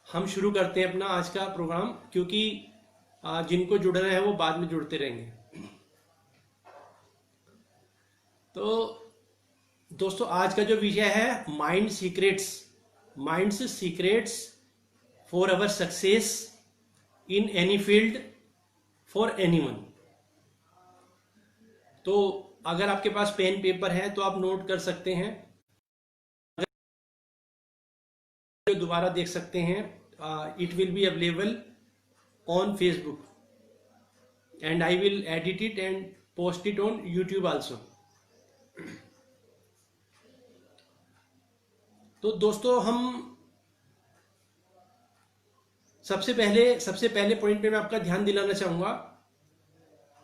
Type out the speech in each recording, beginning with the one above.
हम शुरू करते हैं अपना आज का प्रोग्राम, क्योंकि जिनको जुड़ना है वो बाद में जुड़ते रहेंगे। तो दोस्तों, आज का जो विषय है minds secrets for our success in any field for anyone. तो अगर आपके पास पेन पेपर है तो आप नोट कर सकते हैं, दोबारा देख सकते हैं। It will be available on Facebook and I will edit it and post it on YouTube also. तो दोस्तों, हम सबसे पहले पॉइंट पे मैं आपका ध्यान दिलाना चाहूंगा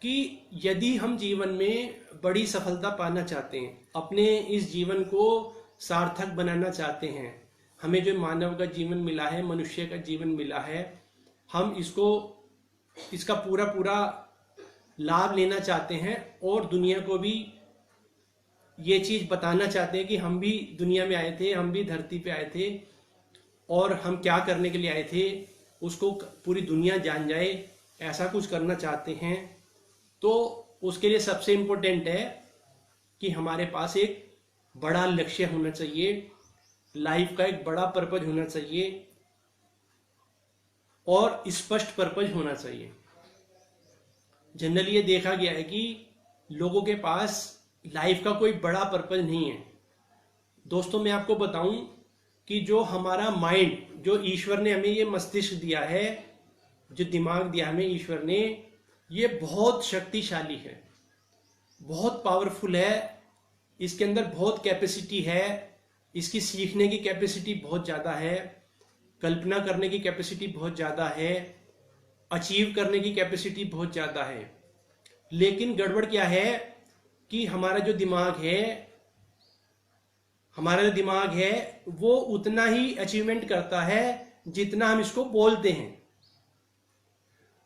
कि यदि हम जीवन में बड़ी सफलता पाना चाहते हैं, अपने इस जीवन को सार्थक बनाना चाहते हैं, हमें जो मानव का जीवन मिला है, मनुष्य का जीवन मिला है, हम इसका पूरा लाभ लेना चाहते हैं और दुनिया को भी ये चीज बताना चाहते हैं कि हम भी दुनिया में आए थे, हम भी धरती पे आए थे और हम क्या करने के लिए आए थे उसको पूरी दुनिया जान जाए, ऐसा कुछ करना चाहते हैं। तो उसके लिए सबसे इम्पोर्टेंट है कि हमारे पास एक बड़ा लक्ष्य होना चाहिए, लाइफ का एक बड़ा पर्पज होना चाहिए और स्पष्ट पर्पज होना चाहिए। जनरली ये देखा गया है कि लोगों के पास लाइफ का कोई बड़ा पर्पज नहीं है। दोस्तों, मैं आपको बताऊं कि जो हमारा माइंड, जो ईश्वर ने हमें ये मस्तिष्क दिया है, जो दिमाग दिया हमें ईश्वर ने, ये बहुत शक्तिशाली है, बहुत पावरफुल है। इसके अंदर बहुत कैपेसिटी है, इसकी सीखने की कैपेसिटी बहुत ज़्यादा है, कल्पना करने की कैपेसिटी बहुत ज़्यादा है, अचीव करने की कैपेसिटी बहुत ज़्यादा है। लेकिन गड़बड़ क्या है कि हमारा जो दिमाग है वो उतना ही अचीवमेंट करता है जितना हम इसको बोलते हैं।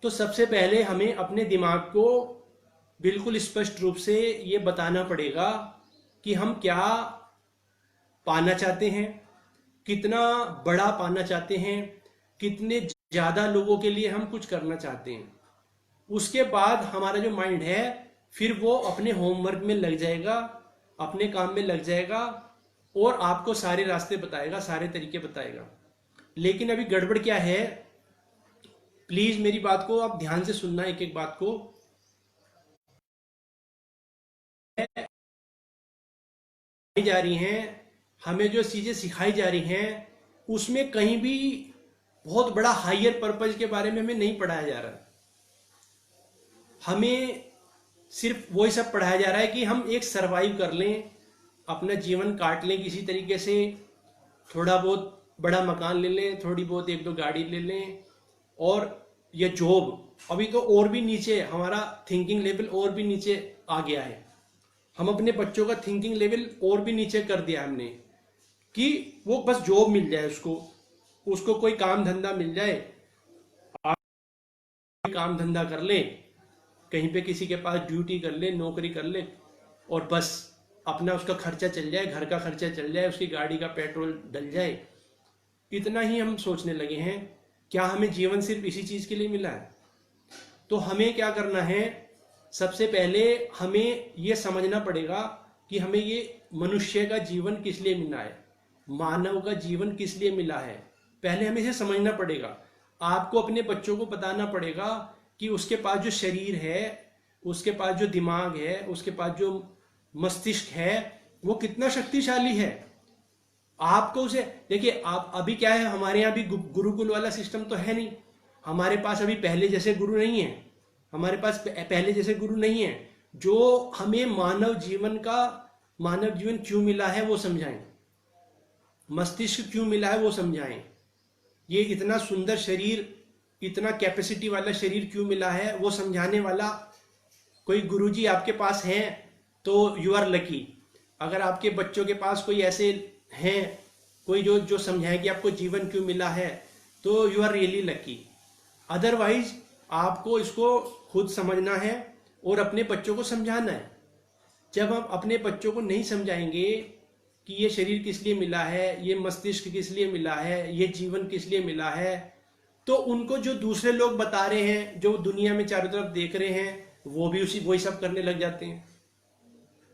तो सबसे पहले हमें अपने दिमाग को बिल्कुल स्पष्ट रूप से ये बताना पड़ेगा कि हम क्या पाना चाहते हैं, कितना बड़ा पाना चाहते हैं, कितने ज्यादा लोगों के लिए हम कुछ करना चाहते हैं। उसके बाद हमारा जो माइंड है फिर वो अपने होमवर्क में लग जाएगा, अपने काम में लग जाएगा और आपको सारे रास्ते बताएगा, सारे तरीके बताएगा। लेकिन अभी गड़बड़ क्या है, प्लीज मेरी बात को आप ध्यान से सुनना, एक एक बात को। जा रही हैं, हमें जो चीजें सिखाई जा रही हैं उसमें कहीं भी बहुत बड़ा हायर पर्पज के बारे में हमें नहीं पढ़ाया जा रहा। हमें सिर्फ वही सब पढ़ाया जा रहा है कि हम एक सरवाइव कर लें, अपना जीवन काट लें किसी तरीके से, थोड़ा बहुत बड़ा मकान ले लें, थोड़ी बहुत एक दो गाड़ी ले लें, और ये जॉब। अभी तो और भी नीचे हमारा थिंकिंग लेवल और भी नीचे आ गया है। हम अपने बच्चों का थिंकिंग लेवल और भी नीचे कर दिया हमने कि वो बस जॉब मिल जाए, उसको कोई काम धंधा मिल जाए, काम धंधा कर ले, कहीं पे किसी के पास ड्यूटी कर ले, नौकरी कर ले और बस अपना उसका खर्चा चल जाए, घर का खर्चा चल जाए, उसकी गाड़ी का पेट्रोल डल जाए। इतना ही हम सोचने लगे हैं। क्या हमें जीवन सिर्फ इसी चीज के लिए मिला है? तो हमें क्या करना है, सबसे पहले हमें यह समझना पड़ेगा कि हमें ये मनुष्य का जीवन किस लिए मिला है, मानव का जीवन किस लिए मिला है। पहले हमें इसे समझना पड़ेगा। आपको अपने बच्चों को बताना पड़ेगा कि उसके पास जो शरीर है, उसके पास जो दिमाग है, उसके पास जो मस्तिष्क है, वो कितना शक्तिशाली है। आपको उसे देखिए, आप अभी क्या है, हमारे यहाँ भी गुरुकुल वाला सिस्टम तो है नहीं। हमारे पास अभी पहले जैसे गुरु नहीं है, हमारे पास पहले जैसे गुरु नहीं है जो हमें मानव जीवन क्यों मिला है वो समझाएं, मस्तिष्क क्यों मिला है वो समझाएं, ये इतना सुंदर शरीर, इतना कैपेसिटी वाला शरीर क्यों मिला है वो समझाने वाला कोई गुरुजी आपके पास है तो यू आर लकी। अगर आपके बच्चों के पास कोई ऐसे हैं, कोई जो समझाए कि आपको जीवन क्यों मिला है, तो you are really lucky. Otherwise आपको इसको खुद समझना है और अपने बच्चों को समझाना है। जब हम अपने बच्चों को नहीं समझाएंगे कि ये शरीर किस लिए मिला है, ये मस्तिष्क किस लिए मिला है, ये जीवन किस लिए मिला है, तो उनको जो दूसरे लोग बता रहे हैं, जो दुनिया में चारों तरफ देख रहे हैं, वो भी वही सब करने लग जाते हैं।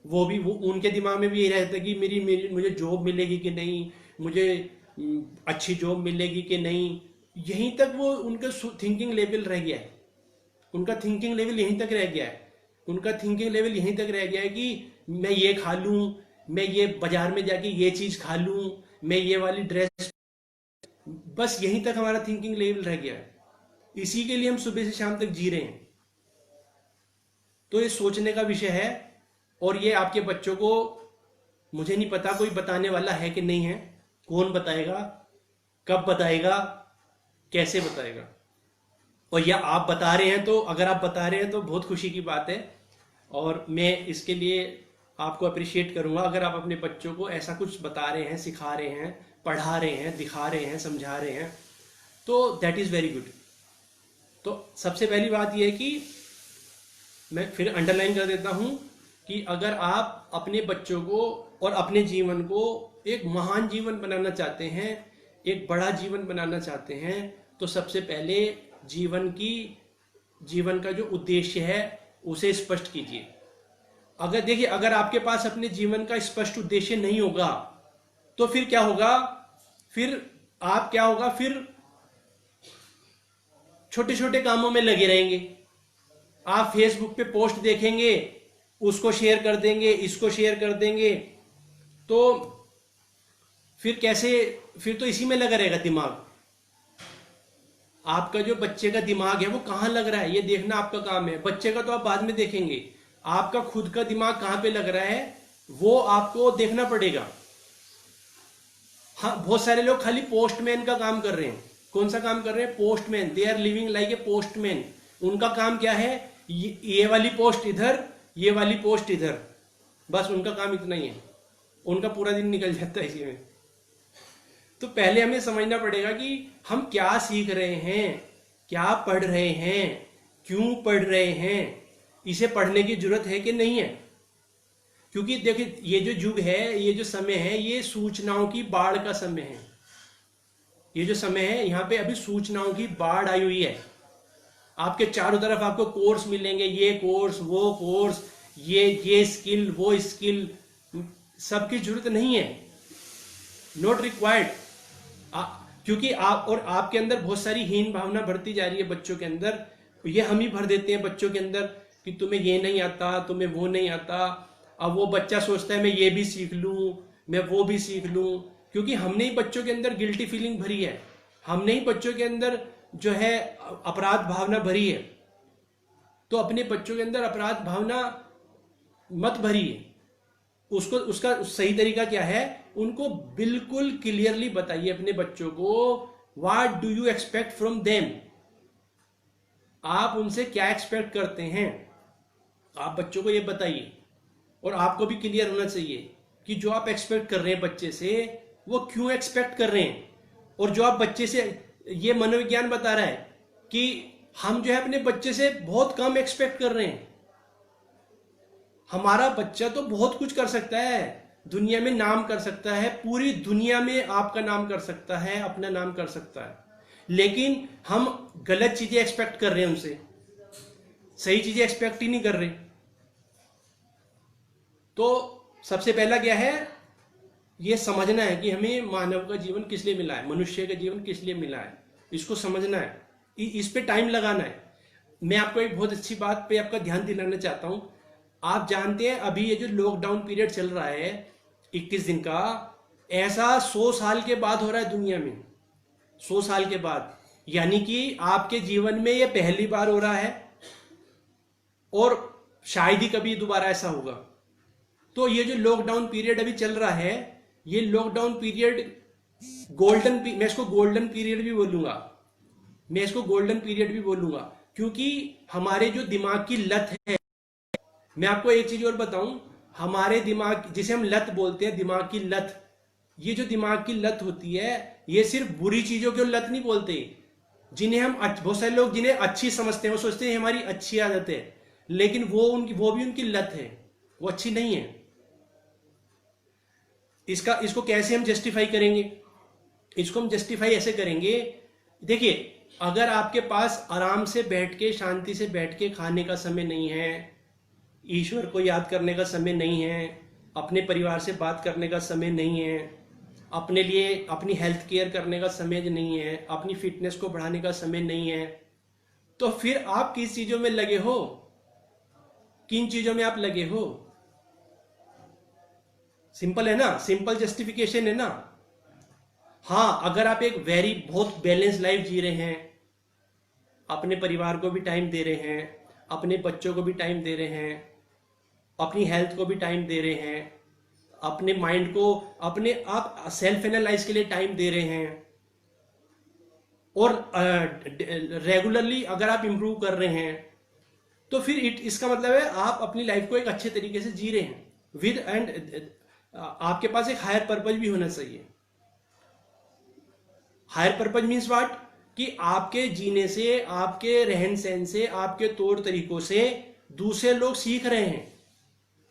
वो उनके दिमाग में भी यही रहता है कि मेरी मुझे जॉब मिलेगी कि नहीं, मुझे अच्छी जॉब मिलेगी कि नहीं। यहीं तक वो उनका थिंकिंग लेवल रह गया है। उनका थिंकिंग लेवल यहीं तक रह गया है। उनका थिंकिंग लेवल यहीं तक रह गया है कि मैं ये खा लूं, मैं ये बाजार में जाके ये चीज खा लूं, मैं ये वाली ड्रेस, बस यहीं तक हमारा थिंकिंग लेवल रह गया है। इसी के लिए हम सुबह से शाम तक जी रहे हैं। तो ये सोचने का विषय है। और ये आपके बच्चों को, मुझे नहीं पता कोई बताने वाला है कि नहीं है, कौन बताएगा, कब बताएगा, कैसे बताएगा। और या आप बता रहे हैं, तो अगर आप बता रहे हैं तो बहुत खुशी की बात है, और मैं इसके लिए आपको अप्रिशिएट करूंगा अगर आप अपने बच्चों को ऐसा कुछ बता रहे हैं, सिखा रहे हैं, पढ़ा रहे हैं, दिखा रहे हैं, समझा रहे हैं, तो दैट इज़ वेरी गुड। तो सबसे पहली बात यह है कि मैं फिर अंडरलाइन कर देता हूं कि अगर आप अपने बच्चों को और अपने जीवन को एक महान जीवन बनाना चाहते हैं, एक बड़ा जीवन बनाना चाहते हैं, तो सबसे पहले जीवन का जो उद्देश्य है उसे स्पष्ट कीजिए। अगर देखिए, अगर आपके पास अपने जीवन का स्पष्ट उद्देश्य नहीं होगा तो फिर क्या होगा, फिर छोटे छोटे कामों में लगे रहेंगे। आप फेसबुक पे पोस्ट देखेंगे, उसको शेयर कर देंगे, इसको शेयर कर देंगे, तो फिर तो इसी में लगा रहेगा दिमाग। आपका जो बच्चे का दिमाग है वो कहां लग रहा है ये देखना आपका काम है। बच्चे का तो आप बाद में देखेंगे, आपका खुद का दिमाग कहां पे लग रहा है वो आपको देखना पड़ेगा। हाँ, बहुत सारे लोग खाली पोस्टमैन का काम कर रहे हैं। कौन सा काम कर रहे हैं? Postman. They are living like a postman. उनका काम क्या है? ये वाली पोस्ट इधर, ये वाली पोस्ट इधर, बस उनका काम इतना ही है। उनका पूरा दिन निकल जाता है इसी में। तो पहले हमें समझना पड़ेगा कि हम क्या सीख रहे हैं, क्या पढ़ रहे हैं, क्यों पढ़ रहे हैं, इसे पढ़ने की जरूरत है कि नहीं है। क्योंकि देखिए, ये जो युग है, ये जो समय है, ये सूचनाओं की बाढ़ का समय है। ये जो समय है, यहाँ पे अभी सूचनाओं की बाढ़ आई हुई है। आपके चारों तरफ आपको कोर्स मिलेंगे, ये कोर्स, वो कोर्स, ये स्किल, वो स्किल, सबकी जरूरत नहीं है, नॉट रिक्वायर्ड। क्योंकि आपके अंदर बहुत सारी हीन भावना बढ़ती जा रही है बच्चों के अंदर। ये हम ही भर देते हैं बच्चों के अंदर कि तुम्हें ये नहीं आता, तुम्हें वो नहीं आता। अब वो बच्चा सोचता है मैं ये भी सीख लूं, मैं वो भी सीख लूं, क्योंकि हमने ही बच्चों के अंदर गिल्टी फीलिंग भरी है। हमने ही बच्चों के अंदर जो है अपराध भावना भरी है। तो अपने बच्चों के अंदर अपराध भावना मत भरिए। उसका सही तरीका क्या है? उनको बिल्कुल क्लियरली बताइए अपने बच्चों को, what do you expect from them. आप उनसे क्या एक्सपेक्ट करते हैं, आप बच्चों को ये बताइए। और आपको भी क्लियर होना चाहिए कि जो आप एक्सपेक्ट कर रहे हैं बच्चे से, वो क्यों एक्सपेक्ट कर रहे हैं। और जो आप बच्चे से, ये मनोविज्ञान बता रहा है कि हम जो है अपने बच्चे से बहुत कम एक्सपेक्ट कर रहे हैं। हमारा बच्चा तो बहुत कुछ कर सकता है, दुनिया में नाम कर सकता है, पूरी दुनिया में आपका नाम कर सकता है, अपना नाम कर सकता है, लेकिन हम गलत चीजें एक्सपेक्ट कर रहे हैं उनसे, सही चीजें एक्सपेक्ट ही नहीं कर रहे। तो सबसे पहला क्या है? ये समझना है कि हमें मानव का जीवन किस लिए मिला है, मनुष्य का जीवन किस लिए मिला है, इसको समझना है, इस पे टाइम लगाना है। मैं आपको एक बहुत अच्छी बात पे आपका ध्यान दिलाना चाहता हूं। आप जानते हैं अभी ये जो लॉकडाउन पीरियड चल रहा है 21 दिन का, ऐसा 100 साल के बाद हो रहा है दुनिया में। 100 साल के बाद, यानी कि आपके जीवन में ये पहली बार हो रहा है और शायद ही कभी दोबारा ऐसा होगा। तो ये जो लॉकडाउन पीरियड अभी चल रहा है, ये लॉकडाउन पीरियड मैं इसको गोल्डन पीरियड भी बोलूंगा, मैं इसको गोल्डन पीरियड भी बोलूंगा, क्योंकि हमारे जो दिमाग की लत है, मैं आपको एक चीज और बताऊं, हमारे दिमाग, जिसे हम लत बोलते हैं, दिमाग की लत, ये जो दिमाग की लत होती है, ये सिर्फ बुरी चीजों की लत नहीं बोलते, जिन्हें हम, बहुत सारे लोग जिन्हें अच्छी समझते हैं, वो सोचते हैं हमारी अच्छी आदत है, लेकिन वो भी उनकी लत है, वो अच्छी नहीं है। इसको कैसे हम जस्टिफाई करेंगे? इसको हम जस्टिफाई ऐसे करेंगे, देखिए, अगर आपके पास आराम से बैठ के, शांति से बैठ के खाने का समय नहीं है, ईश्वर को याद करने का समय नहीं है, अपने परिवार से बात करने का समय नहीं है, अपने लिए अपनी हेल्थ केयर करने का समय नहीं है, अपनी फिटनेस को बढ़ाने का समय नहीं है, तो फिर आप किस चीजों में लगे हो? किन चीजों में आप लगे हो? सिंपल है ना, सिंपल जस्टिफिकेशन है ना। हाँ, अगर आप एक बहुत बैलेंस लाइफ जी रहे हैं, अपने परिवार को भी टाइम दे रहे हैं, अपने बच्चों को भी टाइम दे रहे हैं, अपनी हेल्थ को भी टाइम दे रहे हैं, अपने माइंड को, अपने आप सेल्फ एनालाइज के लिए टाइम दे रहे हैं, और रेगुलरली अगर आप इंप्रूव कर रहे हैं, तो फिर इसका मतलब है आप अपनी लाइफ को एक अच्छे तरीके से जी रहे हैं विद एंड आपके पास एक हायर पर्पज भी होना चाहिए। Higher purpose means what? कि आपके जीने से, आपके रहन सहन से, आपके तौर तरीकों से दूसरे लोग सीख रहे हैं,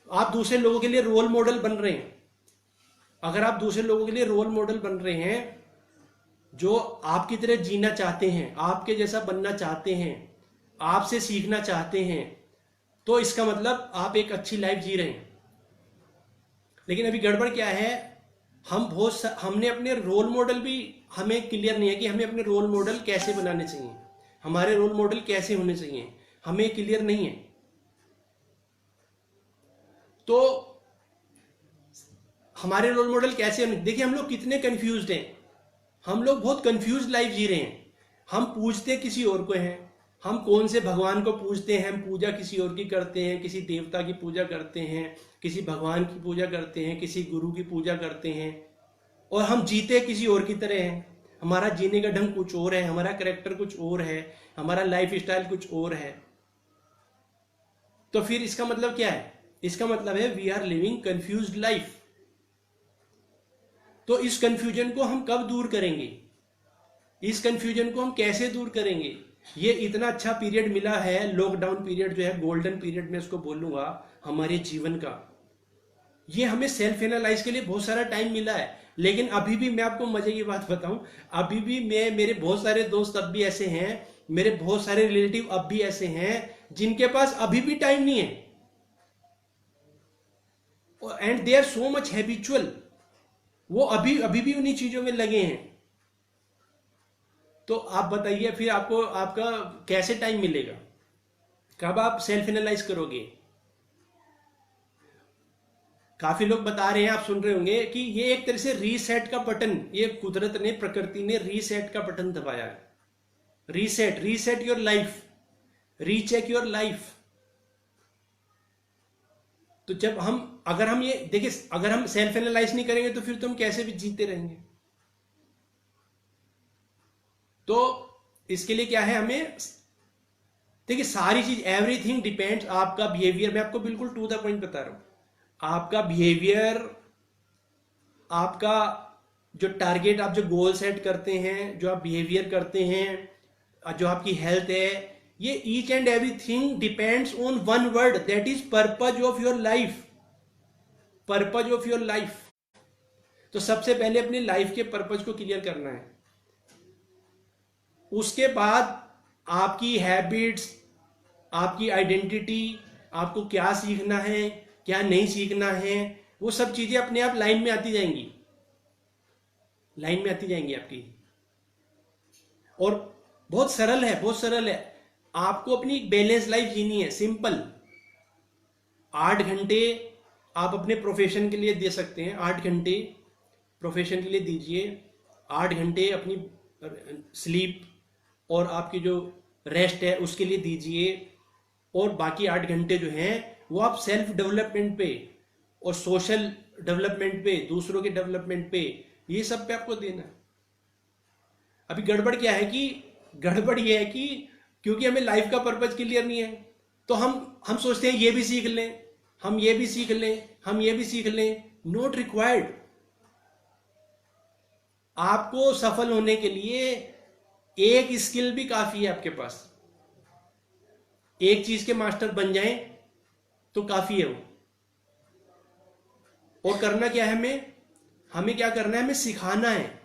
आप दूसरे लोगों के लिए रोल मॉडल बन रहे हैं। अगर आप दूसरे लोगों के लिए रोल मॉडल बन रहे हैं जो आपकी तरह जीना चाहते हैं, आपके जैसा बनना चाहते हैं, आपसे सीखना चाहते हैं, तो इसका मतलब आप एक अच्छी लाइफ जी रहे हैं। लेकिन अभी गड़बड़ क्या है, हमने अपने रोल मॉडल भी हमें क्लियर नहीं है कि हमें अपने रोल मॉडल कैसे बनाने चाहिए, हमारे रोल मॉडल कैसे होने चाहिए, हमें क्लियर नहीं है। तो हमारे रोल मॉडल कैसे होने, देखिए हम लोग कितने कंफ्यूज्ड हैं, हम लोग बहुत कंफ्यूज लाइफ जी रहे हैं। हम पूजते किसी और को हैं, हम कौन से भगवान को पूजते हैं, हम पूजा किसी और की करते हैं, किसी देवता की पूजा करते हैं, किसी भगवान की पूजा करते हैं, किसी गुरु की पूजा करते हैं, और हम जीते किसी और की तरह हैं। हमारा जीने का ढंग कुछ और है, हमारा कैरेक्टर कुछ और है, हमारा लाइफ स्टाइल कुछ और है। तो फिर इसका मतलब क्या है? इसका मतलब है we are living confused life. तो इस कंफ्यूजन को हम कब दूर करेंगे? इस कंफ्यूजन को हम कैसे दूर करेंगे? ये इतना अच्छा पीरियड मिला है, लॉकडाउन पीरियड जो है, गोल्डन पीरियड में इसको बोलूंगा हमारे जीवन का। ये हमें सेल्फ एनालाइज के लिए बहुत सारा टाइम मिला है। लेकिन अभी भी मैं आपको मजे की बात बताऊं, अभी भी मेरे बहुत सारे दोस्त अब भी ऐसे हैं, मेरे बहुत सारे रिलेटिव अब भी ऐसे हैं जिनके पास अभी भी टाइम नहीं है, and they are so much habitual, वो अभी भी उन्हीं चीजों में लगे हैं। तो आप बताइए फिर आपका कैसे टाइम मिलेगा? कब आप सेल्फ एनालाइज करोगे? काफी लोग बता रहे हैं, आप सुन रहे होंगे, कि ये एक तरह से रीसेट का बटन, ये कुदरत ने, प्रकृति ने रीसेट का बटन दबाया है। Reset your life, recheck your life. तो अगर हम ये देखिए, अगर हम सेल्फ एनालाइज नहीं करेंगे तो फिर तो हम कैसे भी जीते रहेंगे। तो इसके लिए क्या है, हमें देखिए सारी चीज, एवरीथिंग डिपेंड्स, आपका बिहेवियर, मैं आपको बिल्कुल टू द पॉइंट बता रहा हूं, आपका बिहेवियर, आपका जो टारगेट, आप जो गोल सेट करते हैं, जो आप बिहेवियर करते हैं, जो आपकी हेल्थ है, ये each and everything depends on one word, that is purpose of your life. Purpose of your life. तो सबसे पहले अपनी लाइफ के पर्पज को क्लियर करना है, उसके बाद आपकी हैबिट्स, आपकी आइडेंटिटी, आपको क्या सीखना है, क्या नहीं सीखना है, वो सब चीजें अपने आप लाइन में आती जाएंगी, लाइन में आती जाएंगी आपकी। और बहुत सरल है, बहुत सरल है। आपको अपनी बैलेंस लाइफ जीनी है, सिंपल। 8 घंटे आप अपने प्रोफेशन के लिए दे सकते हैं, 8 घंटे प्रोफेशन के लिए दीजिए, 8 घंटे अपनी स्लीप और आपकी जो रेस्ट है उसके लिए दीजिए, और बाकी 8 घंटे जो हैं वो आप सेल्फ डेवलपमेंट पे और सोशल डेवलपमेंट पे, दूसरों के डेवलपमेंट पे, ये सब पे आपको देना है। अभी गड़बड़ क्या है कि, गड़बड़ ये है कि क्योंकि हमें लाइफ का पर्पज क्लियर नहीं है, तो हम सोचते हैं ये भी सीख लें, हम ये भी सीख लें, हम ये भी सीख लें। Not required. आपको सफल होने के लिए एक स्किल भी काफी है आपके पास, एक चीज के मास्टर बन जाएं तो काफी है वो। और करना क्या है हमें? हमें क्या करना है, हमें सिखाना है